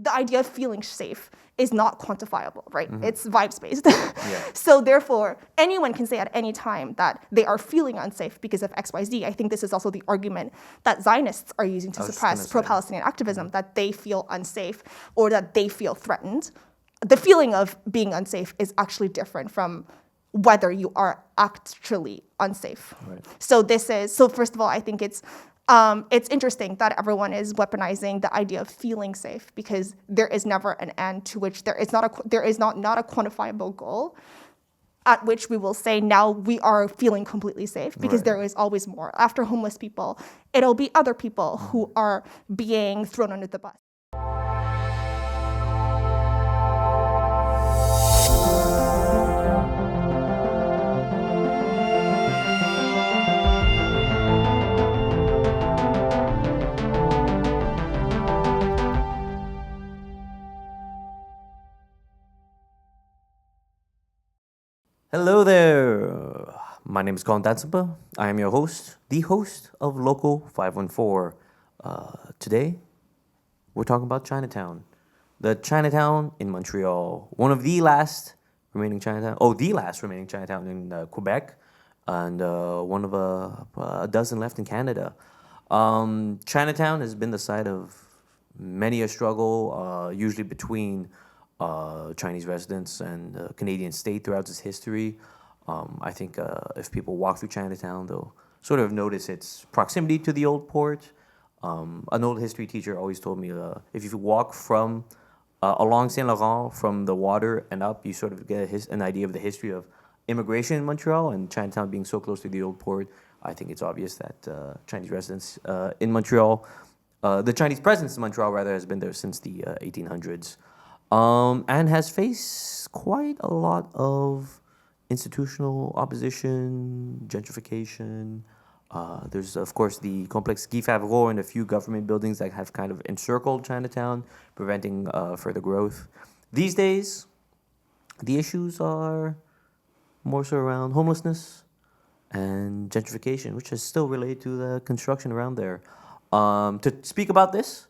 the idea of feeling safe is not quantifiable, right? It's vibes-based. Yeah. So therefore, anyone can say at any time that they are feeling unsafe because of XYZ. I think this is also the argument that Zionists are using to suppress pro-Palestinian activism, that they feel unsafe or that they feel threatened. The feeling of being unsafe is actually different from whether you are actually unsafe. Right. So first of all, I think it's interesting that everyone is weaponizing the idea of feeling safe, because there is never an end to which there is not a quantifiable goal at which we will say now we are feeling completely safe, because Right. there is always more. After homeless people, it'll be other people who are being thrown under the bus. Hello there. My name is Kalden Dhatsenpa. I am your host, the host of Local 514. Today, we're talking about Chinatown. The Chinatown in Montreal, one of the last remaining Chinatown. The last remaining Chinatown in Quebec, and one of a dozen left in Canada. Chinatown has been the site of many a struggle, usually between Chinese residents and the Canadian state throughout its history. I think if people walk through Chinatown, they'll sort of notice its proximity to the old port. An old history teacher always told me if you walk from along Saint Laurent from the water and up, you sort of get an idea of the history of immigration in Montreal, and Chinatown being so close to the old port. I think it's obvious that Chinese residents in Montreal, the Chinese presence in Montreal rather, has been there since the 1800s. And has faced quite a lot of institutional opposition, gentrification. There's, of course, the complex Guy Favreau and a few government buildings that have kind of encircled Chinatown, preventing further growth. These days, the issues are more so around homelessness and gentrification, which is still related to the construction around there. To speak about this,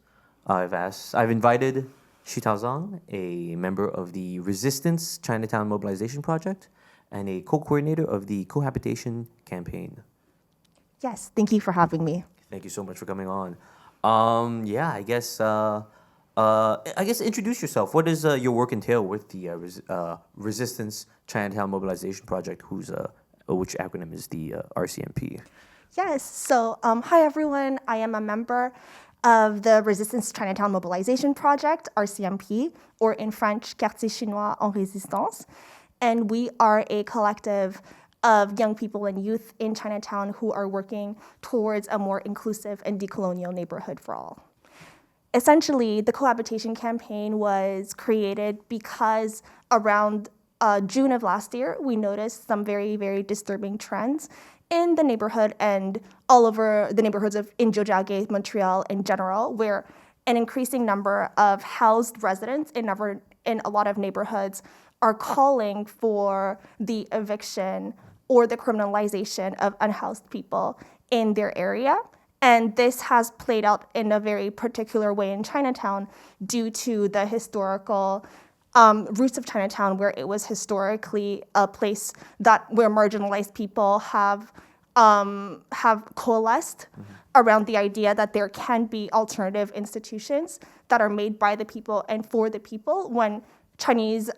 I've invited Shi Tao Zhang, a member of the Resistance Chinatown Mobilization Project and a co-coordinator of the Cohabitation Campaign. Yes, thank you for having me. Thank you so much for coming on. I guess introduce yourself. What does your work entail with the Resistance Chinatown Mobilization Project, which acronym is the RCMP? Yes, so hi everyone. I am a member of the Resistance Chinatown Mobilization Project, RCMP, or in French, Quartier Chinois en Résistance. And we are a collective of young people and youth in Chinatown who are working towards a more inclusive and decolonial neighborhood for all. Essentially, the cohabitation campaign was created because around June of last year, we noticed some very, very disturbing trends in the neighborhood and all over the neighborhoods in Jiuzhaigou, Montreal in general, where an increasing number of housed residents in a lot of neighborhoods are calling for the eviction or the criminalization of unhoused people in their area. And this has played out in a very particular way in Chinatown due to the historical roots of Chinatown, where it was historically a place where marginalized people have coalesced around the idea that there can be alternative institutions that are made by the people and for the people, when Chinese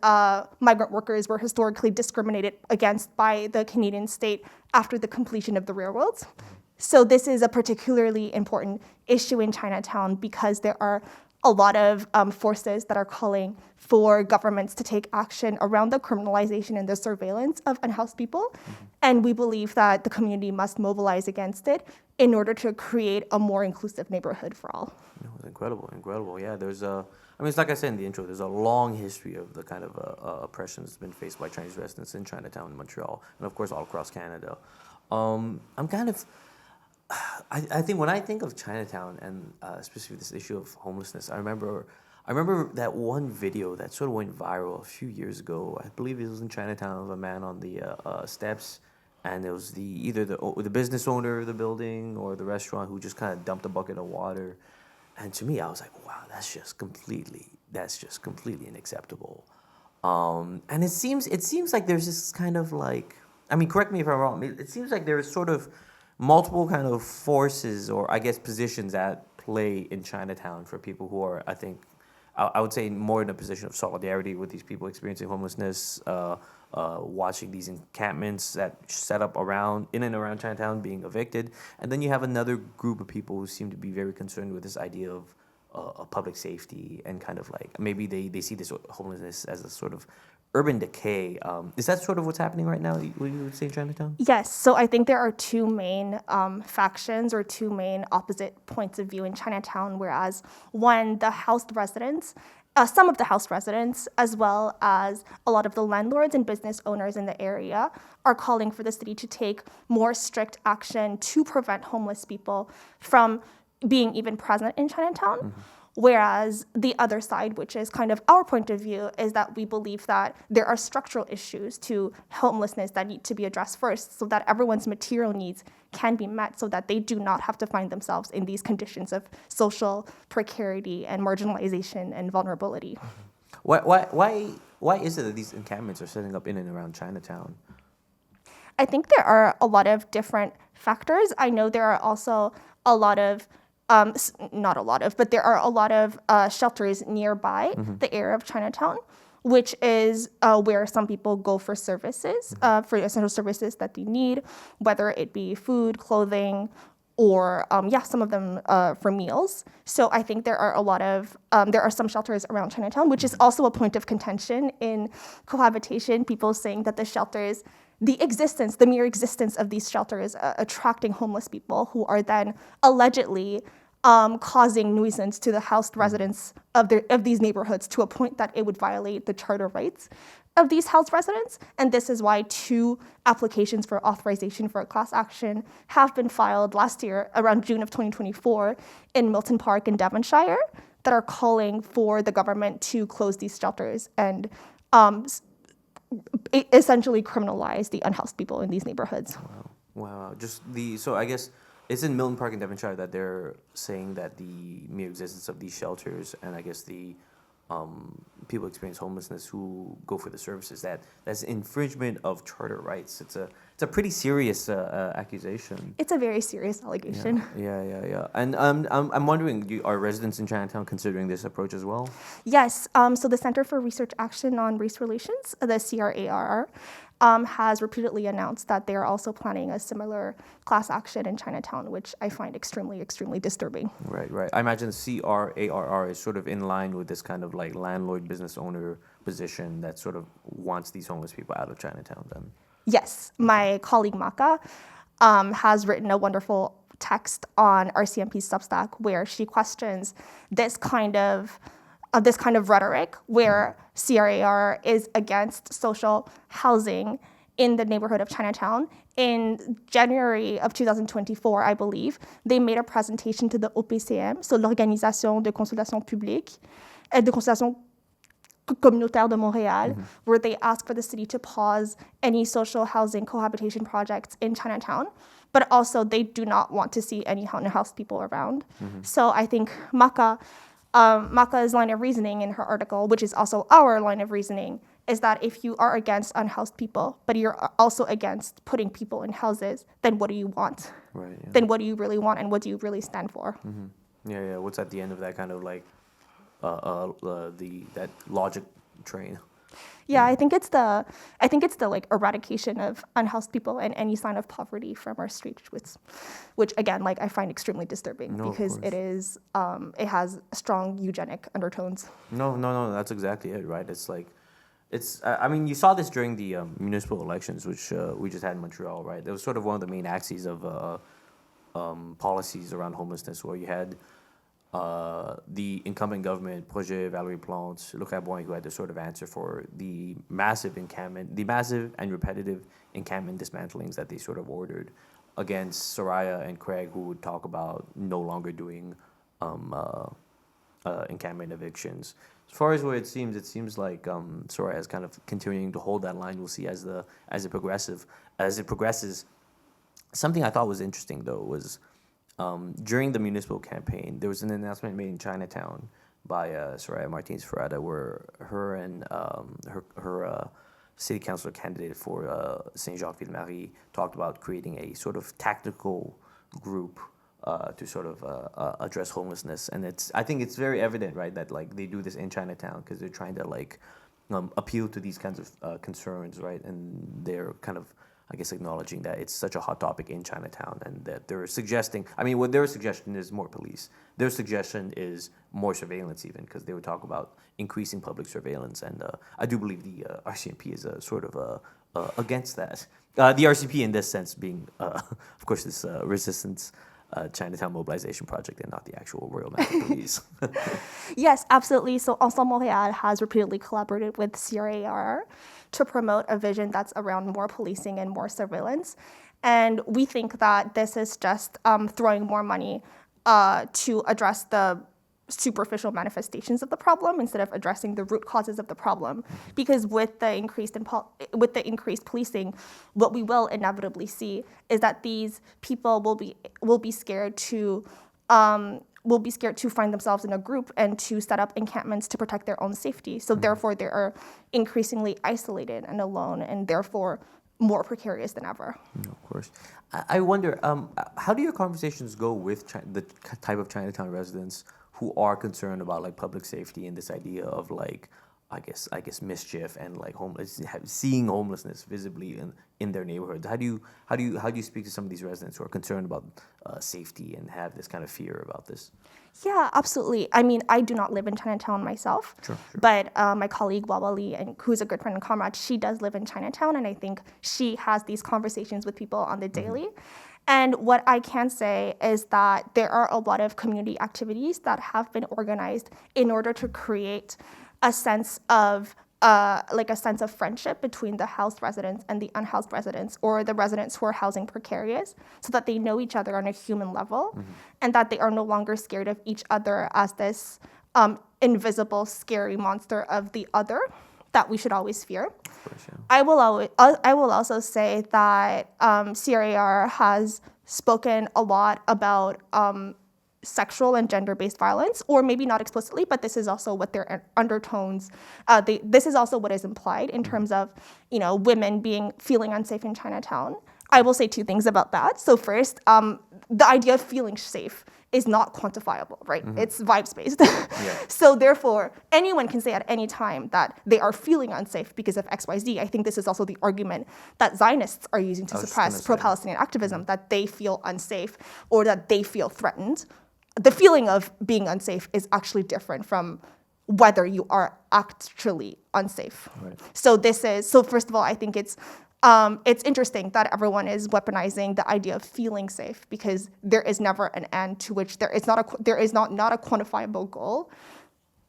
migrant workers were historically discriminated against by the Canadian state after the completion of the railroads. So this is a particularly important issue in Chinatown because there are a lot of forces that are calling for governments to take action around the criminalization and the surveillance of unhoused people. And we believe that the community must mobilize against it in order to create a more inclusive neighborhood for all. Incredible. Yeah, it's like I said in the intro, there's a long history of the kind of oppression that's been faced by Chinese residents in Chinatown and Montreal, and of course all across Canada. I think when I think of Chinatown and specifically this issue of homelessness, I remember that one video that sort of went viral a few years ago. I believe it was in Chinatown, of a man on the steps, and it was either the business owner of the building or the restaurant who just kind of dumped a bucket of water. And to me, I was like, wow, that's just completely unacceptable. And it seems like there's this kind of like, I mean, correct me if I'm wrong. It seems like there's sort of multiple kind of forces or I guess positions at play in Chinatown for people who are, I think, I would say more in a position of solidarity with these people experiencing homelessness, watching these encampments that set up around in and around Chinatown being evicted, and then you have another group of people who seem to be very concerned with this idea of public safety and kind of like maybe they see this homelessness as a sort of urban decay. Is that sort of what's happening right now? What you would say in Chinatown? Yes, so I think there are two main factions or two main opposite points of view in Chinatown, whereas one, the housed residents, some of the housed residents, as well as a lot of the landlords and business owners in the area, are calling for the city to take more strict action to prevent homeless people from being even present in Chinatown. Mm-hmm. Whereas the other side, which is kind of our point of view, is that we believe that there are structural issues to homelessness that need to be addressed first so that everyone's material needs can be met so that they do not have to find themselves in these conditions of social precarity and marginalization and vulnerability. Why is it that these encampments are setting up in and around Chinatown? I think there are a lot of different factors. I know there are also a lot of not a lot of, but there are a lot of shelters nearby the area of Chinatown, which is where some people go for services, for essential services that they need, whether it be food, clothing, or some of them for meals. So I think there are a lot of, there are some shelters around Chinatown, which is also a point of contention in cohabitation, people saying that the shelters, the mere existence of these shelters attracting homeless people who are then allegedly causing nuisance to the housed residents of these neighborhoods to a point that it would violate the charter rights of these housed residents. And this is why 2 applications for authorization for a class action have been filed last year, around June of 2024, in Milton Park in Devonshire, that are calling for the government to close these shelters and essentially criminalize the unhoused people in these neighborhoods. Wow. So I guess it's in Milton Park in Devonshire that they're saying that the mere existence of these shelters and I guess the people experience homelessness who go for the services, that's infringement of charter rights. It's a pretty serious accusation. It's a very serious allegation. Yeah. And I'm wondering, are residents in Chinatown considering this approach as well? Yes. So the Center for Research Action on Race Relations, the CRARR, has repeatedly announced that they are also planning a similar class action in Chinatown, which I find extremely, extremely disturbing. Right. I imagine CRARR is sort of in line with this kind of like landlord business owner position that sort of wants these homeless people out of Chinatown then. Yes. My colleague Maka has written a wonderful text on RCMP's Substack where she questions this kind of rhetoric where CRAR is against social housing in the neighborhood of Chinatown. In January of 2024, I believe, they made a presentation to the OPCM, so l'Organisation de Consultation Publique, de Consultation Communautaire de Montréal, where they asked for the city to pause any social housing cohabitation projects in Chinatown, but also they do not want to see any unhoused people around. So I think Maka's line of reasoning in her article, which is also our line of reasoning, is that if you are against unhoused people, but you're also against putting people in houses, then what do you want? Right. Yeah. Then what do you really want, and what do you really stand for? Yeah. What's at the end of that kind of like that logic train? Yeah, I think it's the like eradication of unhoused people and any sign of poverty from our streets, which again, like I find extremely disturbing because it is it has strong eugenic undertones. No, that's exactly it, right? It's like I mean, you saw this during the municipal elections, which we just had in Montreal, right? It was sort of one of the main axes of policies around homelessness, where you had the incumbent government, Projet Valérie Plante, Le Caboin, who had to sort of answer for the massive and repetitive encampment dismantlings that they sort of ordered against Soraya and Craig, who would talk about no longer doing encampment evictions. As far as what it seems like Soraya is kind of continuing to hold that line. We'll see as it progresses. Something I thought was interesting though was during the municipal campaign, there was an announcement made in Chinatown by Soraya Martinez Ferrada, where her and her city councilor candidate for Saint-Jacques-Ville-Marie talked about creating a sort of tactical group to sort of address homelessness. And I think it's very evident, right, that like they do this in Chinatown because they're trying to like appeal to these kinds of concerns, right? And they're kind of, I guess, acknowledging that it's such a hot topic in Chinatown, and that they're suggesting, I mean, what their suggestion is more police. Their suggestion is more surveillance even, because they would talk about increasing public surveillance. And I do believe the RCMP is sort of against that. The RCP in this sense being, of course, this Resistance Chinatown Mobilization project and not the actual Royal Mounted Police. Yes, absolutely. So Ensemble Montréal has repeatedly collaborated with CRAR to promote a vision that's around more policing and more surveillance. And we think that this is just throwing more money to address the superficial manifestations of the problem instead of addressing the root causes of the problem. Because with the increased policing, what we will inevitably see is that these people will be scared to find themselves in a group and to set up encampments to protect their own safety. So therefore, they are increasingly isolated and alone, and therefore more precarious than ever. No, of course. I wonder, how do your conversations go with the type of Chinatown residents who are concerned about like public safety and this idea of like, I guess mischief and like seeing homelessness visibly in their neighborhoods? How do you speak to some of these residents who are concerned about safety and have this kind of fear about this? Yeah, absolutely. I mean, I do not live in Chinatown myself, Sure. but my colleague Wawa Lee, who's a good friend and comrade, she does live in Chinatown, and I think she has these conversations with people on the daily. And what I can say is that there are a lot of community activities that have been organized in order to create a sense of friendship between the housed residents and the unhoused residents, or the residents who are housing precarious, so that they know each other on a human level, and that they are no longer scared of each other as this invisible, scary monster of the other that we should always fear. Of course, yeah. I will also say that CRAR has spoken a lot about sexual and gender-based violence, or maybe not explicitly, but this is also what their undertones, this is also what is implied in terms of, women feeling unsafe in Chinatown. I will say two things about that. So first, the idea of feeling safe is not quantifiable, right? It's vibes-based. Yeah. So therefore, anyone can say at any time that they are feeling unsafe because of XYZ. I think this is also the argument that Zionists are using to suppress pro-Palestinian activism, that they feel unsafe or that they feel threatened. The feeling of being unsafe is actually different from whether you are actually unsafe. Right. So first of all, I think it's interesting that everyone is weaponizing the idea of feeling safe, because there is never an end to which there is not a quantifiable goal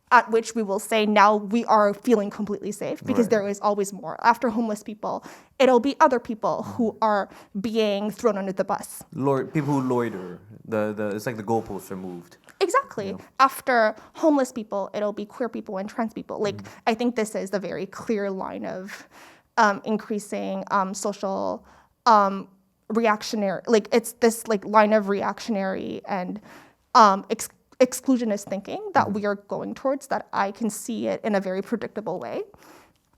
at which we will say now we are feeling completely safe, because Right. there is always more. After homeless people, it'll be other people who are being thrown under the bus. People who loiter, it's like the goalposts are moved. Exactly. Yeah. After homeless people, it'll be queer people and trans people. I think this is the very clear line of increasing social reactionary, it's this line of reactionary and exclusionist thinking that we are going towards, that I can see it in a very predictable way.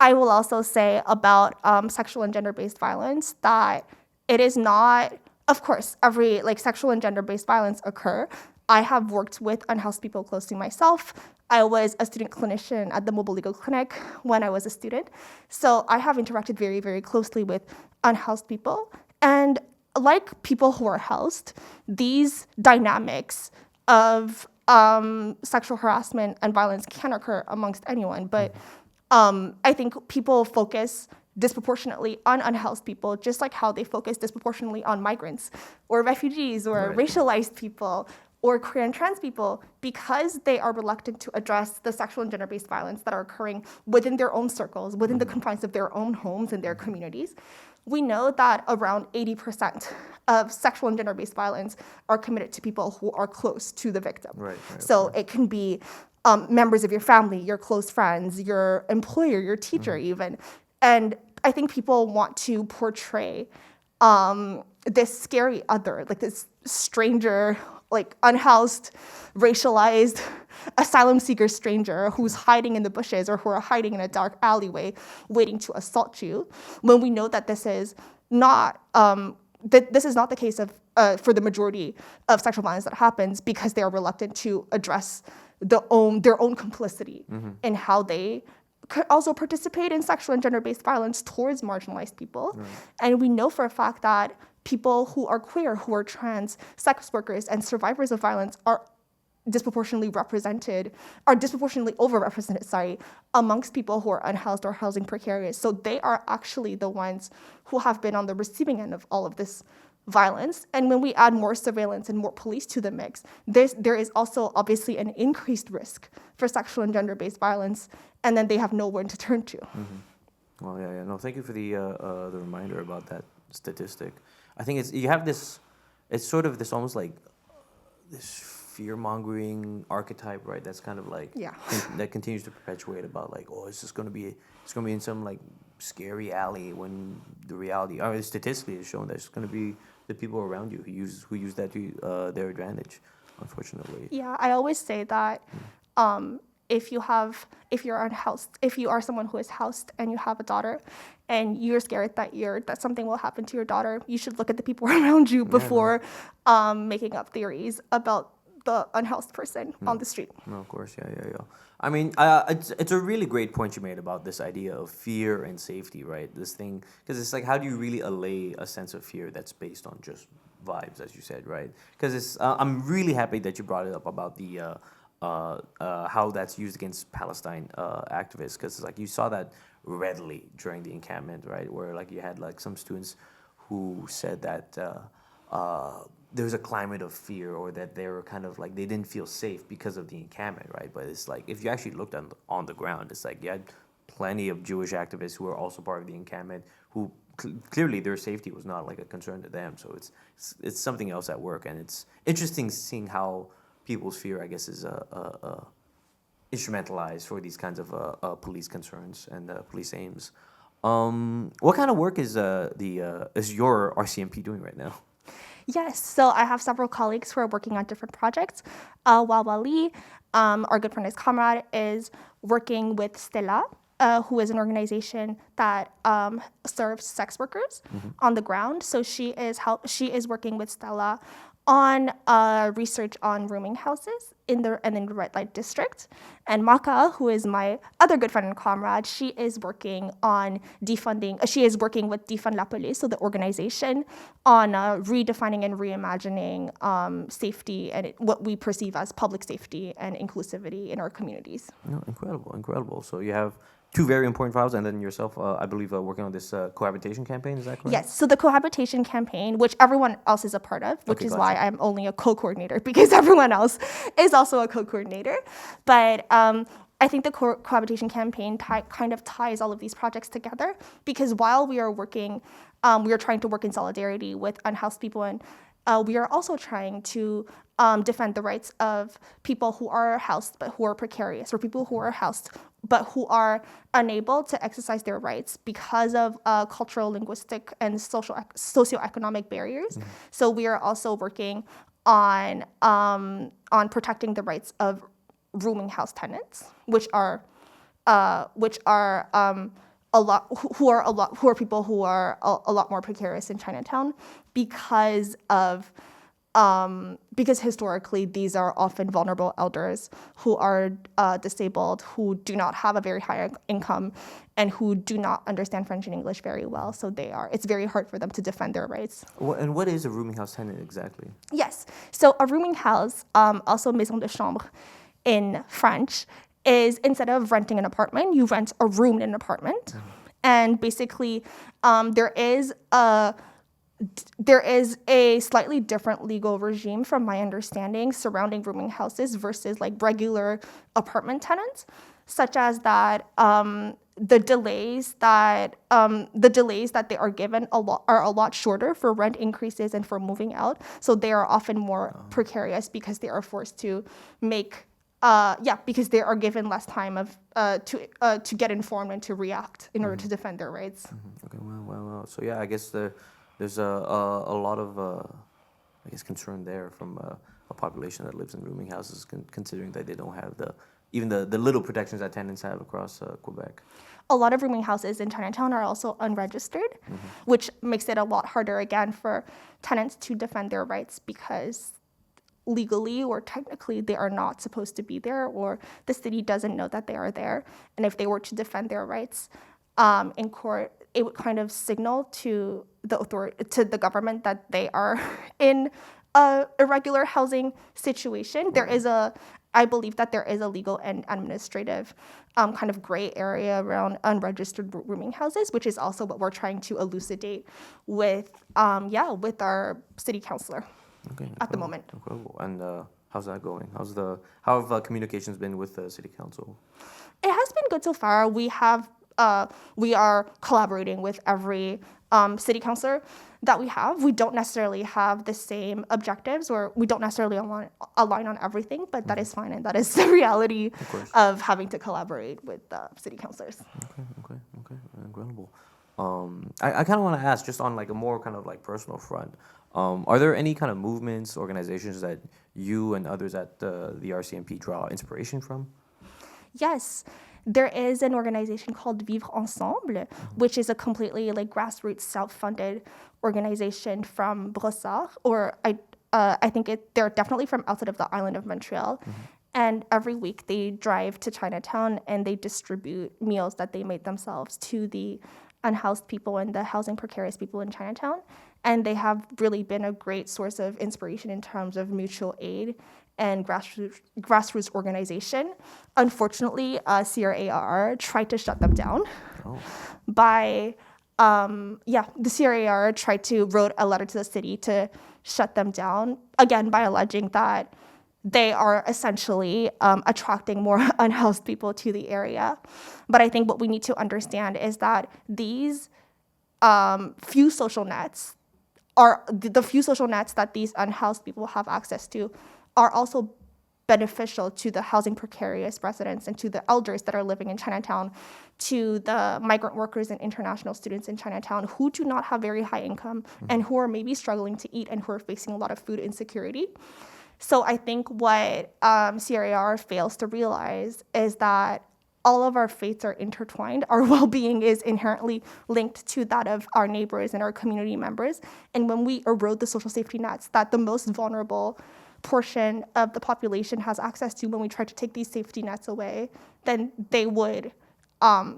I will also say about sexual and gender-based violence that it is not, of course, every sexual and gender-based violence occur. I have worked with unhoused people closely myself. I was a student clinician at the Mobile Legal Clinic when I was a student. So I have interacted very, very closely with unhoused people. And like people who are housed, these dynamics of sexual harassment and violence can occur amongst anyone. But I think people focus disproportionately on unhoused people, just like how they focus disproportionately on migrants or refugees or Right. racialized people or queer and trans people, because they are reluctant to address the sexual and gender-based violence that are occurring within their own circles, within the confines of their own homes and their communities. We know that around 80% of sexual and gender-based violence are committed to people who are close to the victim. Right, So it can be members of your family, your close friends, your employer, your teacher even. And I think people want to portray this scary other, this stranger like unhoused, racialized asylum seeker stranger who's hiding in the bushes or who are hiding in a dark alleyway waiting to assault you, when we know that this is not the case of for the majority of sexual violence that happens, because they are reluctant to address their own complicity in how they could also participate in sexual and gender-based violence towards marginalized people. Right. And we know for a fact that people who are queer, who are trans, sex workers, and survivors of violence are disproportionately overrepresented, amongst people who are unhoused or housing precarious. So they are actually the ones who have been on the receiving end of all of this violence. And when we add more surveillance and more police to the mix, there is also obviously an increased risk for sexual and gender-based violence, and then they have nowhere to turn to. Mm-hmm. Well, yeah. No, thank you for the reminder about that statistic. I think it's sort of this almost like this fear-mongering archetype, right? That's kind of like that continues to perpetuate about like, oh, it's going to be in some like scary alley, when the reality, or statistically, is shown that it's going to be the people around you who use that to their advantage, unfortunately. Yeah, I always say that if you're unhoused, if you are someone who is housed and you have a daughter, and you're scared that something will happen to your daughter, you should look at the people around you before making up theories about the unhoused person on the street. No, of course, yeah. I mean, it's a really great point you made about this idea of fear and safety, right? This thing, because it's like, how do you really allay a sense of fear that's based on just vibes, as you said, right? Because I'm really happy that you brought it up about the how that's used against Palestine activists, because it's like you saw that readily during the encampment, right? Where like you had like some students who said that there was a climate of fear, or that they were kind of like they didn't feel safe because of the encampment, right? But it's like if you actually looked on the ground, it's like you had plenty of Jewish activists who were also part of the encampment who clearly their safety was not like a concern to them. So it's something else at work, and it's interesting seeing how people's fear, I guess, is instrumentalized for these kinds of police concerns and police aims. What kind of work is your RCMP doing right now? Yes, so I have several colleagues who are working on different projects. Wawa Lee, our good friend and comrade, is working with Stella, who is an organization that serves sex workers on the ground. So she is working with Stella on research on rooming houses in the red light district. And Maka, who is my other good friend and comrade, she is working on defunding. She is working with Defund la Police, so the organization, on redefining and reimagining safety and what we perceive as public safety and inclusivity in our communities. No, incredible. So you have two very important files, and then yourself, I believe, working on this cohabitation campaign. Is that correct? Yes. So the cohabitation campaign, which everyone else is a part of, which is why I'm only a co-coordinator, because everyone else is also a co-coordinator. But I think the cohabitation campaign kind of ties all of these projects together, because while we are working, we are trying to work in solidarity with unhoused people, and we are also trying to defend the rights of people who are housed but who are precarious, or people who are housed but who are unable to exercise their rights because of cultural, linguistic, and socioeconomic barriers. Mm-hmm. So we are also working on protecting the rights of rooming house tenants, who are people who are a lot more precarious in Chinatown, because historically these are often vulnerable elders who are disabled, who do not have a very high income, and who do not understand French and English very well. So it's very hard for them to defend their rights. And what is a rooming house tenant exactly? Yes. So a rooming house, also maison de chambre in French, is instead of renting an apartment, you rent a room in an apartment. Mm-hmm. And basically there is a slightly different legal regime, from my understanding, surrounding rooming houses versus like regular apartment tenants, such as that the delays that they are given are a lot shorter for rent increases and for moving out. So they are often more precarious because they are forced to make because they are given less time to get informed and to react in order to defend their rights. Mm-hmm. Okay, well. So yeah, I guess there's a lot of I guess concern there from a population that lives in rooming houses, considering that they don't have even the little protections that tenants have across Quebec. A lot of rooming houses in Chinatown are also unregistered, which makes it a lot harder again for tenants to defend their rights because legally or technically they are not supposed to be there, or the city doesn't know that they are there. And if they were to defend their rights in court, it would kind of signal to the government that they are in a irregular housing situation. I believe that there is a legal and administrative kind of gray area around unregistered rooming houses, which is also what we're trying to elucidate with our city councilor. Okay, at the moment. Incredible. And how's that going? How have communications been with the city council? It has been good so far. We are collaborating with every city councilor that we have. We don't necessarily have the same objectives, or we don't necessarily align on everything, but that is fine, and that is the reality of having to collaborate with city councilors. Okay, incredible. I kind of want to ask, just on like a more kind of like personal front, are there any kind of movements, organizations that you and others at the RCMP draw inspiration from? Yes, there is an organization called Vivre Ensemble, which is a completely like grassroots, self-funded organization from Brossard, or I think they're definitely from outside of the island of Montreal. And every week they drive to Chinatown and they distribute meals that they made themselves to the unhoused people and the housing precarious people in Chinatown. And they have really been a great source of inspiration in terms of mutual aid and grassroots organization. Unfortunately, CRAR tried to shut them down the CRAR wrote a letter to the city to shut them down, again, by alleging that they are essentially attracting more unhoused people to the area. But I think what we need to understand is that these few social nets that these unhoused people have access to are also beneficial to the housing precarious residents and to the elders that are living in Chinatown, to the migrant workers and international students in Chinatown who do not have very high income and who are maybe struggling to eat and who are facing a lot of food insecurity. So I think what CRAR fails to realize is that all of our fates are intertwined. Our well-being is inherently linked to that of our neighbors and our community members. And when we erode the social safety nets that the most vulnerable portion of the population has access to, when we try to take these safety nets away, then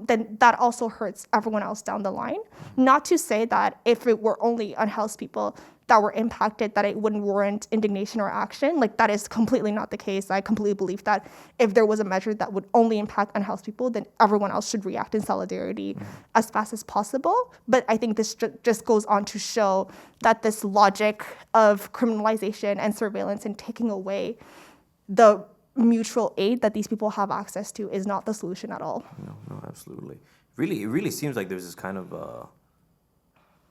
then that also hurts everyone else down the line. Not to say that if it were only unhoused people that were impacted, that it wouldn't warrant indignation or action. Like, that is completely not the case. I completely believe that if there was a measure that would only impact unhoused people, then everyone else should react in solidarity as fast as possible. But I think this just goes on to show that this logic of criminalization and surveillance and taking away the mutual aid that these people have access to is not the solution at all. No, absolutely. It really seems like there's this kind of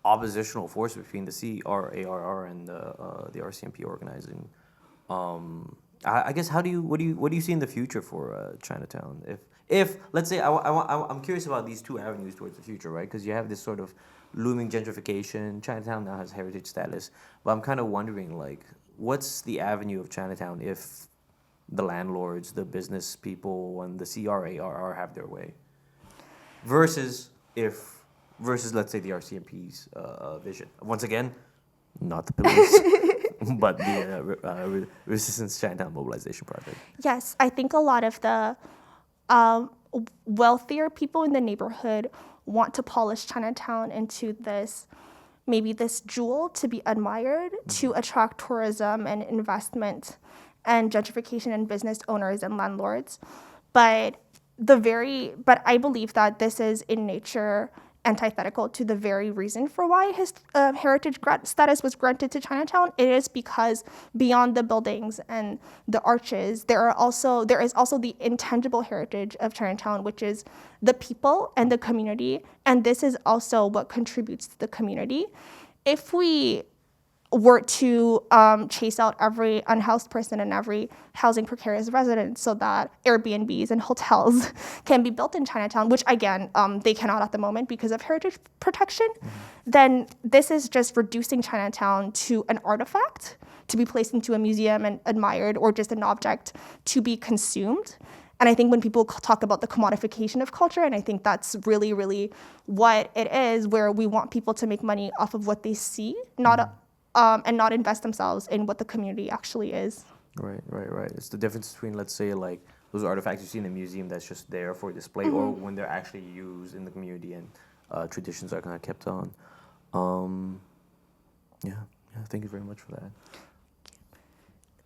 oppositional force between the CRAR and the RCMP organizing. I guess what do you see in the future for Chinatown? If let's say I'm curious about these two avenues towards the future, right? Because you have this sort of looming gentrification. Chinatown now has heritage status, but I'm kind of wondering, like, what's the avenue of Chinatown if the landlords, the business people, and the CRAR have their way, versus let's say the RCMP's vision. Once again, not the police, but the Resistance Chinatown Mobilization project. Yes, I think a lot of the wealthier people in the neighborhood want to polish Chinatown into this jewel to be admired, to attract tourism and investment and gentrification and business owners and landlords. But I believe that this is in nature antithetical to the very reason for why his heritage status was granted to Chinatown. It is because beyond the buildings and the arches, there is also the intangible heritage of Chinatown, which is the people and the community. And this is also what contributes to the community. If we were to chase out every unhoused person and every housing precarious resident so that Airbnbs and hotels can be built in Chinatown, which again, they cannot at the moment because of heritage protection, then this is just reducing Chinatown to an artifact to be placed into a museum and admired, or just an object to be consumed. And I think when people talk about the commodification of culture, and I think that's really, really what it is, where we want people to make money off of what they see, and not invest themselves in what the community actually is. Right. It's the difference between, let's say, like those artifacts you see in a museum that's just there for display, or when they're actually used in the community and traditions are kind of kept on. Yeah. Thank you very much for that.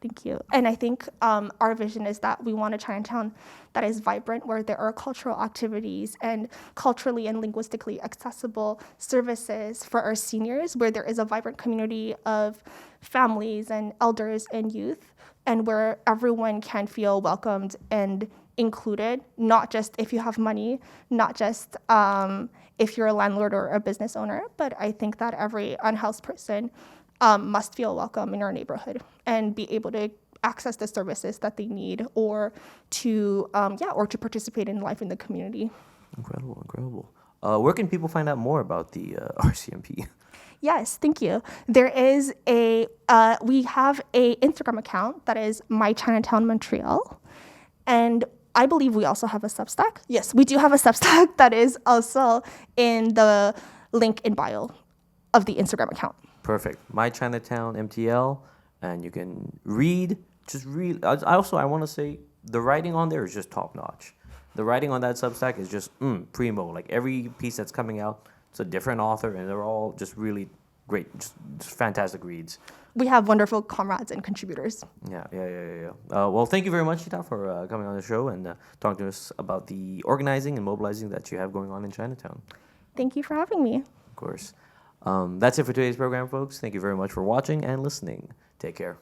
Thank you. And I think our vision is that we want a Chinatown that is vibrant, where there are cultural activities and culturally and linguistically accessible services for our seniors, where there is a vibrant community of families and elders and youth, and where everyone can feel welcomed and included, not just if you have money, not just if you're a landlord or a business owner, but I think that every unhoused person must feel welcome in our neighborhood and be able to access the services that they need, or to participate in life in the community. Incredible. Where can people find out more about the RCMP? Yes, thank you. There is we have a Instagram account that is My Chinatown Montreal, and I believe we also have a Substack. Yes, we do have a Substack that is also in the link in bio of the Instagram account. Perfect. My Chinatown MTL, and you can read. Just read. I want to say the writing on there is just top notch. The writing on that Substack is just primo. Like every piece that's coming out, it's a different author, and they're all just really great, just fantastic reads. We have wonderful comrades and contributors. Yeah. Well, thank you very much, Shi Tao, for coming on the show and talking to us about the organizing and mobilizing that you have going on in Chinatown. Thank you for having me. Of course. That's it for today's program, folks. Thank you very much for watching and listening. Take care.